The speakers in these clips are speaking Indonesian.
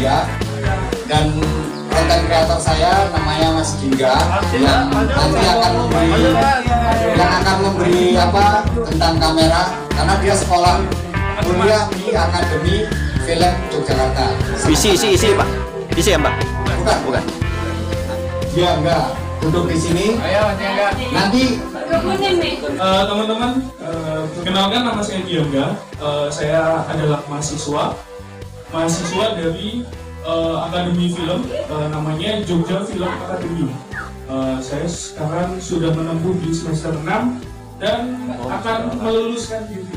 Dia dan konten kreator saya namanya Mas Gingga yang nanti akan memberi apa tentang kamera karena dia sekolah kuliah di Akademi Film Yogyakarta. Isi Pak. Isi ya Mbak? Bukan. Dia enggak duduk di sini. Nanti teman-teman, perkenalkan nama saya Gingga. Saya adalah mahasiswa dari Akademi Film, namanya Jogja Film Academy. Saya sekarang sudah menempuh di semester 6 dan akan meluluskan diri.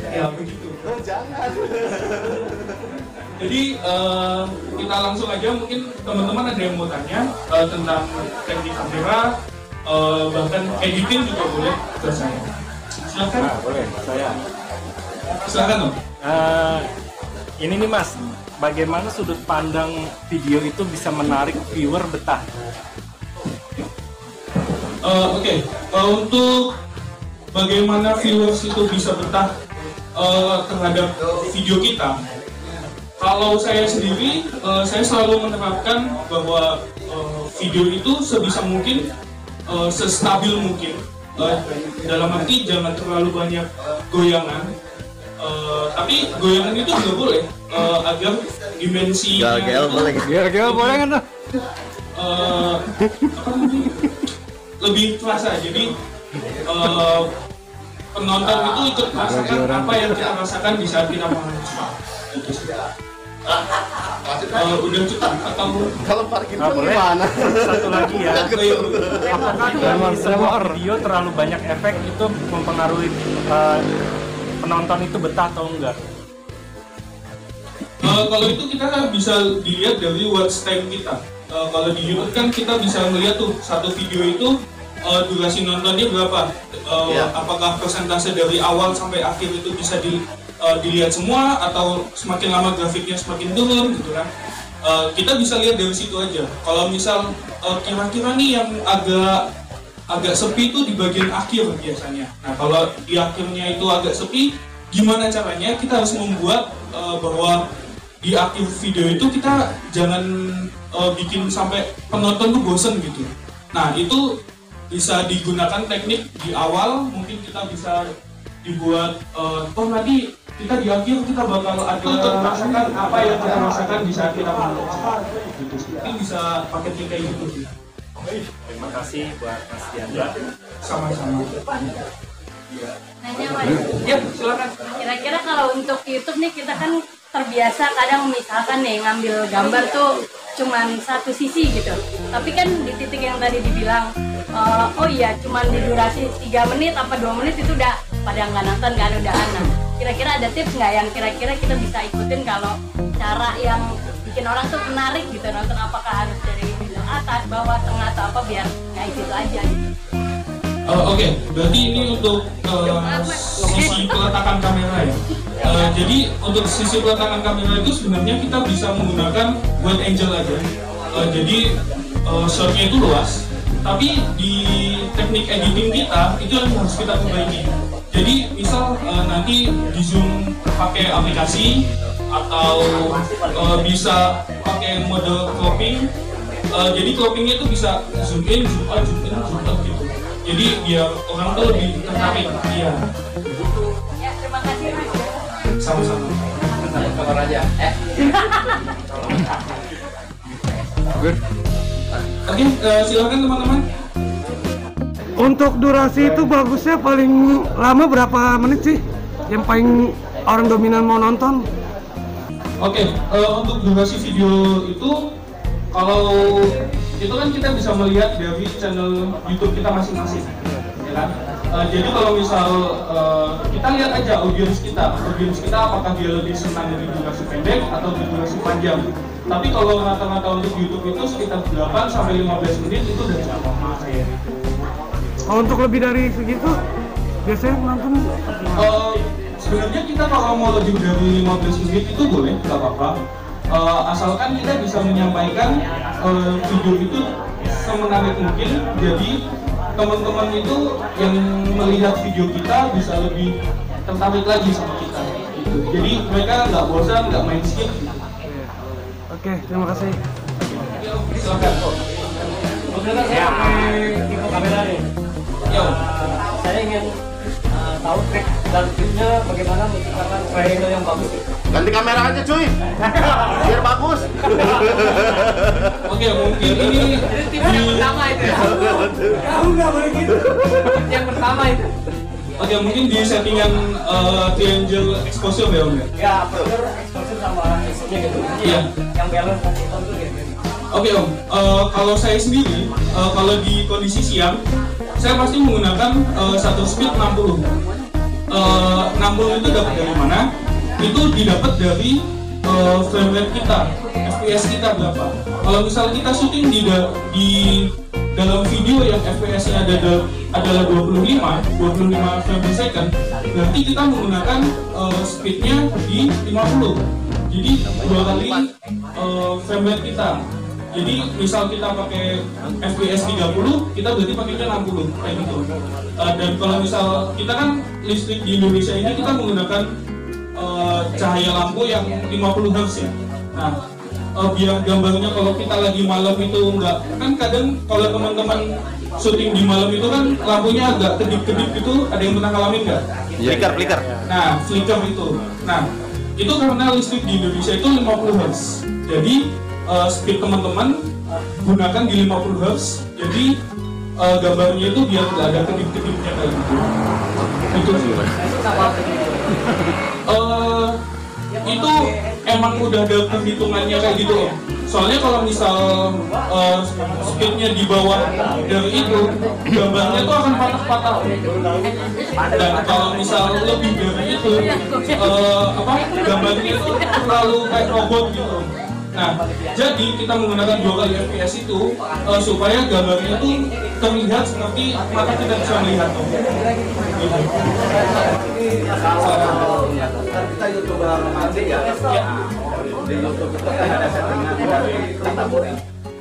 Ya begitu. Jadi kita langsung aja, mungkin teman-teman ada yang mau tanya tentang teknik kamera, bahkan editing juga boleh ke saya. Silakan. Boleh, saya. Silakan Om. Ini nih Mas, bagaimana sudut pandang video itu bisa menarik viewer betah? Oke. Untuk bagaimana viewers itu bisa betah terhadap video kita, kalau saya sendiri, saya selalu menerapkan bahwa video itu sebisa mungkin sestabil mungkin, dalam arti jangan terlalu banyak goyangan. Tapi goyangan itu juga boleh agar dimensi Gel boleh kan tuh? lebih terasa. Jadi penonton itu ikut merasakan apa yang kita rasakan di saat kita menonton. Udah cukup atau Kalau parkir boleh. gimana? Satu lagi ya. Apakah dalam sebuah video terlalu banyak efek itu mempengaruhi penonton itu betah atau enggak? Kalau itu kita bisa dilihat dari watch time kita. Kalau di YouTube kan kita bisa melihat tuh satu video itu durasi nontonnya berapa. Apakah persentase dari awal sampai akhir itu bisa dilihat semua atau semakin lama grafiknya semakin turun gitu kan. Kita bisa lihat dari situ aja. Kalau misal kira-kira nih yang agak sepi itu di bagian akhir biasanya. Nah kalau di akhirnya itu agak sepi, gimana caranya kita harus membuat bahwa di akhir video itu kita jangan bikin sampai penonton tuh bosen gitu. Nah itu bisa digunakan teknik di awal, mungkin kita bisa dibuat nanti kita di akhir kita bakal ada rasakan apa yang kita rasakan di saat kita menonton gitu. Mungkin bisa pakai kayak gitu sih. Terima kasih buat Mas Diandra. Sama-sama. Nanya Mas, Ya silakan. kira-kira kalau untuk YouTube nih kita kan terbiasa kadang misalkan nih ngambil gambar tuh cuman satu sisi gitu. Tapi kan di titik yang tadi dibilang, oh iya cuman di durasi 3 menit apa 2 menit itu udah pada nggak nonton, nggak ada udahan. Nah, kira-kira ada tips nggak yang kira-kira kita bisa ikutin kalau cara yang bikin orang tuh menarik gitu nonton? Apakah harus dari atas, bawah, tengah atau apa biar nggak itu aja gitu? Oke, berarti ini untuk sisi peletakan kamera ya. Jadi untuk sisi peletakan kamera itu sebenarnya kita bisa menggunakan wide angle aja. Jadi shotnya itu luas, tapi di teknik editing kita itu yang harus kita perbaiki. Jadi misal nanti di zoom pakai aplikasi atau bisa pakai mode cropping. Jadi croppingnya itu bisa zoom in, zoom out, zoom in, zoom out gitu. Jadi biar orang tuh lebih tertarik. Iya. Ya, terima kasih Mas. Sama-sama. Kamar aja. Oke, silakan teman-teman. Untuk durasi itu bagusnya paling lama berapa menit sih? Yang paling orang dominan mau nonton? Oke, untuk durasi video itu kalau itu kan kita bisa melihat dari channel YouTube kita masing-masing, ya kan? Jadi kalau misal kita lihat aja audiens kita apakah dia lebih senang di durasi pendek atau di durasi panjang. Tapi kalau rata-rata untuk YouTube itu sekitar 8 sampai 15 menit itu udah cukup menurut saya. Untuk lebih dari segitu biasanya nonton? Sebenarnya kita kalau mau lebih dari 15 menit itu boleh, nggak apa-apa. Asalkan kita bisa menyampaikan video itu semenarik mungkin, jadi teman-teman itu yang melihat video kita bisa lebih tertarik lagi sama kita gitu. Jadi mereka nggak bosan, nggak main skip gitu. Oke, terima kasih. Silakan. Tipe kamera nih. Yo. Saya ingin tahu trik dan tipsnya bagaimana menciptakan triangle yang bagus. Ganti kamera aja cuy, biar bagus. Oke, mungkin ini Tipe yang pertama itu ya. Kamu nggak boleh gitu. Yang pertama itu. Oke, mungkin di settingan triangle exposure ya Om ya? Ya, aperture, exposure sama isinya gitu. Iya. Yang balance itu gitu. Oke Om, kalau saya sendiri, kalau di kondisi siang, saya pasti menggunakan shutter speed 60. 60 itu dapat dari mana? Itu didapat dari frame rate kita, FPS kita berapa. Kalau misal kita syuting di dalam video yang FPS-nya adalah 25 frame per second, berarti kita menggunakan speed-nya di 50. Jadi 2 kali frame rate kita. Jadi misal kita pakai FPS 30, kita berarti pakainya 60 kayak gitu. Dan kalau misal kita kan listrik di Indonesia ini kita menggunakan cahaya lampu yang 50 Hz ya. Nah, biar gambarnya kalau kita lagi malam itu enggak, kan kadang kalau teman-teman syuting di malam itu kan lampunya agak kedip-kedip gitu, ada yang pernah ngalamin nggak? Flicker. Nah, flicker itu. Nah, itu karena listrik di Indonesia itu 50 Hz. Jadi speed teman-teman gunakan di 50 Hz. Jadi gambarnya itu biar nggak ada kedip-kedipnya kayak gitu. Itu sih. Itu emang udah ada perhitungannya kayak gitu loh. Soalnya kalau misal speednya di bawah dari itu, gambarnya tuh akan patah-patah. Dan kalau misal lebih dari itu, gambarnya itu terlalu kayak robot gitu. Nah, jadi kita menggunakan 2 kali FPS itu supaya gambarnya itu terlihat seperti mata kita bisa melihat. Kita YouTuber romantis ya. Di YouTube itu kan ada settingan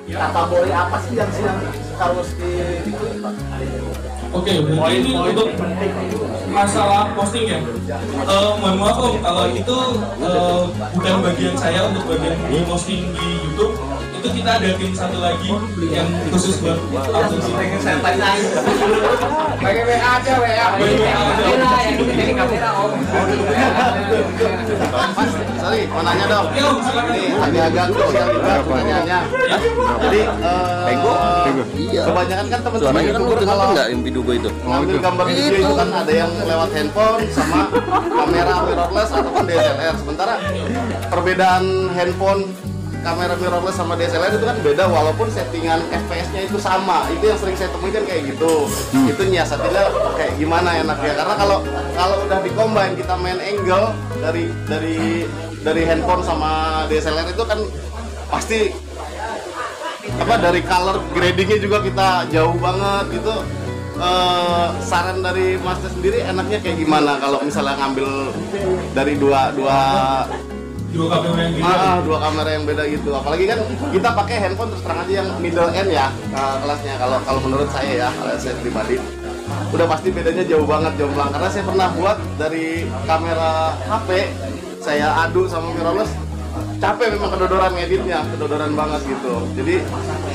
kategori apa sih yang harus diikuti Pak? Oke, berarti ini untuk masalah posting ya. Mohon maaf Om, kalau itu bukan bagian saya untuk bagian di posting di YouTube. Itu kita ada tim satu lagi yang khusus buat langsung sih. Pengen saya tanyain. Pakai WA aja, WA. Jadi kamera Om. Mas, sorry, mau nanya dong. Ya Om, silakan. Ini agak-agak krusial juga pertanyaannya. Jadi, kebanyakan kan teman-teman YouTuber kalau nggak yang video gue itu? ngambil gambar video itu kan ada yang lewat handphone sama kamera mirrorless ataupun DSLR. Sementara perbedaan handphone, kamera mirrorless sama DSLR itu kan beda walaupun settingan FPS-nya itu sama. Itu yang sering saya temuin kan kayak gitu. Itu nyiasatinnya kayak gimana enaknya? Karena kalau udah di-combine kita main angle dari handphone sama DSLR itu kan pasti dari color gradingnya juga kita jauh banget gitu. Saran dari Master sendiri enaknya kayak gimana kalau misalnya ngambil dari dua kamera yang beda. Dua kamera yang beda gitu. Apalagi kan kita pakai handphone terus terang aja yang middle end ya kelasnya. Kalau menurut saya ya, kalau saya pribadi udah pasti bedanya jauh banget, jomplang. Karena saya pernah buat dari kamera HP saya adu sama mirrorless, capek memang kedodoran ngeditnya, kedodoran banget gitu. Jadi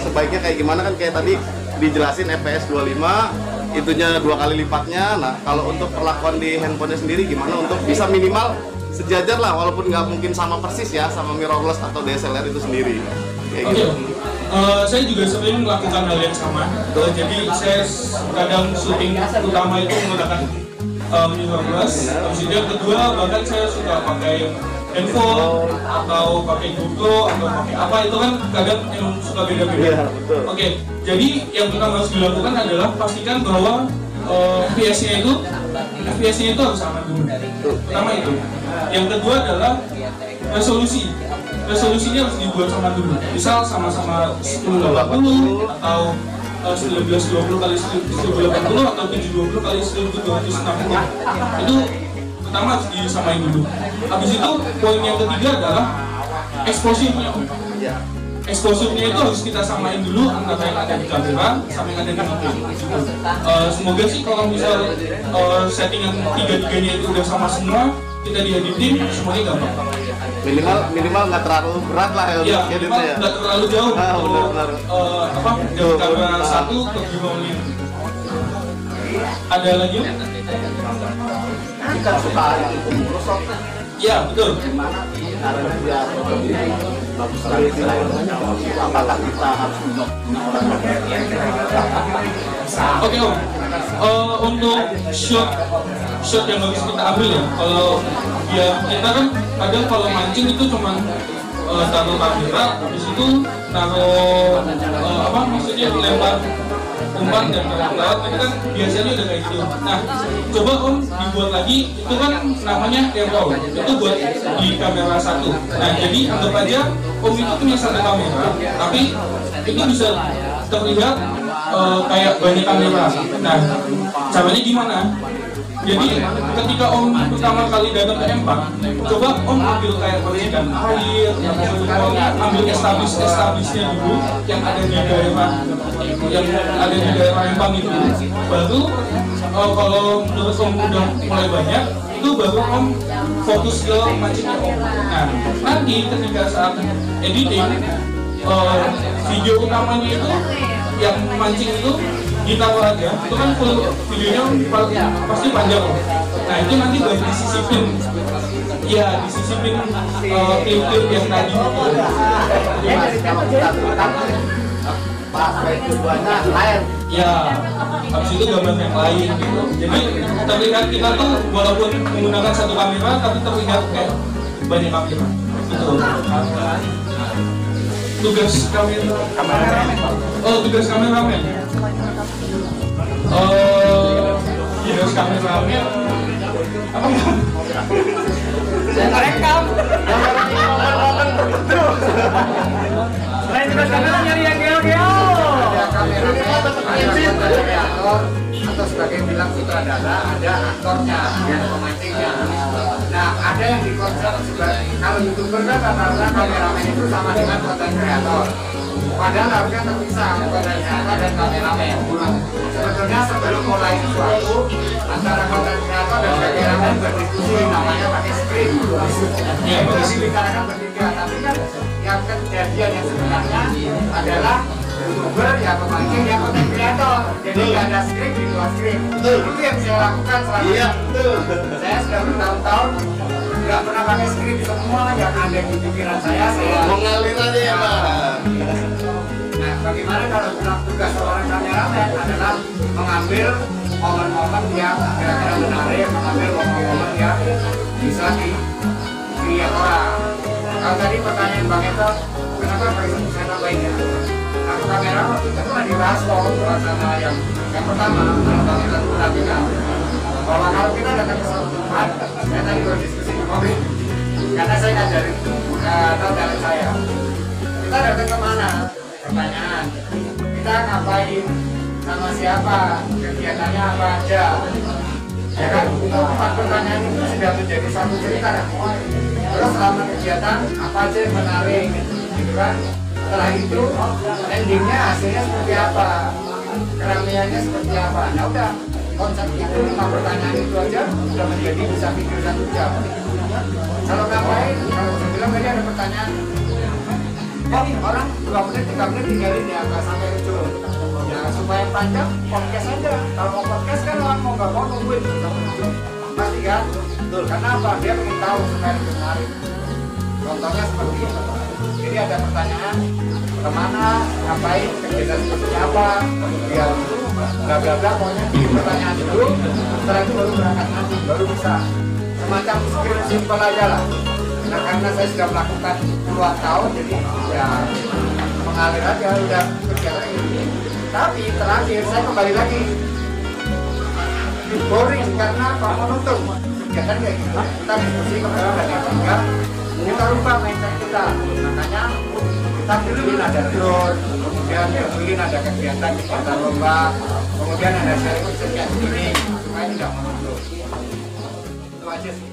sebaiknya kayak gimana kan kayak tadi dijelasin FPS 25 itunya 2 kali lipatnya. Nah kalau untuk perlakuan di handphonenya sendiri gimana untuk bisa minimal sejajar lah walaupun nggak mungkin sama persis ya sama mirrorless atau DSLR itu sendiri kayak gitu. Saya juga sering melakukan hal yang sama. Jadi saya kadang syuting utama itu menggunakan mirrorless. Terus yang kedua bahkan saya suka pakai handphone atau pakai GoPro atau pakai apa, itu kan kadang emang suka beda-beda. Oke, jadi yang pertama harus dilakukan adalah pastikan bahwa FPS-nya itu harus aman dulu. Pertama itu. Yang kedua adalah resolusi. Resolusinya harus dibuat sama dulu. Misal sama-sama 1080 atau 1920 kali 1080 atau 720 kali 1260. Itu pertama harus disamain dulu. Habis itu poin yang ketiga adalah exposure-nya. Exposure-nya itu harus kita samain dulu antara yang ada di kamera sama yang ada di HP. Semoga sih kalau misal settingan tiga-tiganya itu udah sama semua, kita dieditin semuanya gampang. Minimal nggak terlalu berat lah ya, minimal nggak terlalu jauh. Dari kamera 1 ke 5 menit. Ada lagi? Kita suka Microsoft. Ya, betul. Karena dia bagus sekali. Apakah kita harus Oke Om, untuk shot yang harus kita ambil ya, kalau ya kita kan kadang kalau mancing itu cuma taruh kamera, habis itu taruh maksudnya lempar umpan dan laut, itu kan biasanya udah kayak gitu. Nah, coba Om dibuat lagi, itu kan namanya airroll, itu buat di kamera 1. Nah, jadi anggap aja Om itu punya satu kamera, tapi itu bisa terlihat kayak banyak kamera. Nah, caranya gimana? Jadi ketika Om pertama kali datang ke M4, coba Om ambil kayak percikan air, ambil establishnya dulu yang ada di daerah Empang itu. Baru kalau menurut Om udah mulai banyak, itu baru Om fokus ke mancingnya Om. Nah, nanti ketika saat editing, video utamanya itu yang mancing itu ditaruh aja, itu kan full videonya pasti panjang. Nah, itu nanti baru disisipin, ya disisipin klip-klip yang tadi. Ya, habis itu gambar yang lain gitu. Jadi terlihat kita tuh walaupun menggunakan satu kamera, tapi terlihat kayak banyak kamera. Gitu. Tugas kameramen. Tugas kameramen. Tugas kameramen apa ya? Rekam. Selain tugas kamera nyari yang geo-geo. Ada kameramen, atau sebagai bilang sutradara, ada aktornya, ada pemancingnya. Nah, ada yang dikonsep sebagai, kalau YouTuber kan rata-rata kameramen itu sama dengan content creator. Padahal harusnya terpisah content creator dan kameramen. Sebetulnya sebelum mulai sesuatu, antara content creator dan kameramen berdiskusi, namanya pakai script. Itu dibicarakan bertiga, tapi kan yang kejadian yang sebenarnya adalah YouTuber ya pemancing ya content creator. Jadi nggak ada skrip di luar skrip. Itu yang saya lakukan selama ini. Saya sudah bertahun-tahun nggak pernah pakai skrip, semua yang ada di pikiran saya mengalir aja ya Pak. Nah, bagaimana kalau tugas seorang kameramen adalah mengambil momen-momen yang kira-kira menarik, mengambil momen-momen yang bisa dilihat orang. Kalau tadi pertanyaan Bang Eto, kenapa saya tambahin ya? Aku kamera waktu itu pernah dibahas sama yang pertama, kalau Bang Eto bilang bahwa kalau kita datang ke suatu tempat, saya tadi berdiskusi di mobil, karena saya ngajarin tahu dari saya, kita datang kemana? Pertanyaan, kita ngapain, sama siapa, kegiatannya apa aja, ya kan? Empat pertanyaan itu sudah menjadi satu cerita kan? Terus selama kegiatan apa aja yang menarik, gitu kan? Setelah itu endingnya hasilnya seperti apa, keramaiannya seperti apa. Nah udah, konsep itu 5 pertanyaan itu aja sudah menjadi bisa pikir 1 jam. Kalau ngapain, kalau saya bilang tadi ada pertanyaan, orang 2 menit, 3 menit tinggalin ya, nggak sampai ujung. Ya supaya panjang, podcast aja. Kalau mau podcast kan orang mau nggak mau nungguin sampai ujung. Pasti kan? Betul. Karena apa? Dia ingin tahu supaya lebih menarik. Contohnya seperti itu. Jadi ada pertanyaan, kemana, ngapain, kegiatan seperti apa, kemudian bla bla bla, pokoknya pertanyaan dulu. Setelah itu baru berangkat nanti, baru bisa semacam script simple aja lah. Nah karena saya sudah melakukan puluhan tahun, jadi ya mengalir aja udah kegiatan ini. Tapi terakhir saya kembali lagi boring karena apa, monoton kegiatan kayak gitu. Kita diskusi kemudian dari tiga, kita lupa mindset kita. Makanya kita bikin ada drone, kemudian bikin ada kegiatan lomba, kemudian ada sharing kayak gini supaya tidak monoton. Itu aja sih.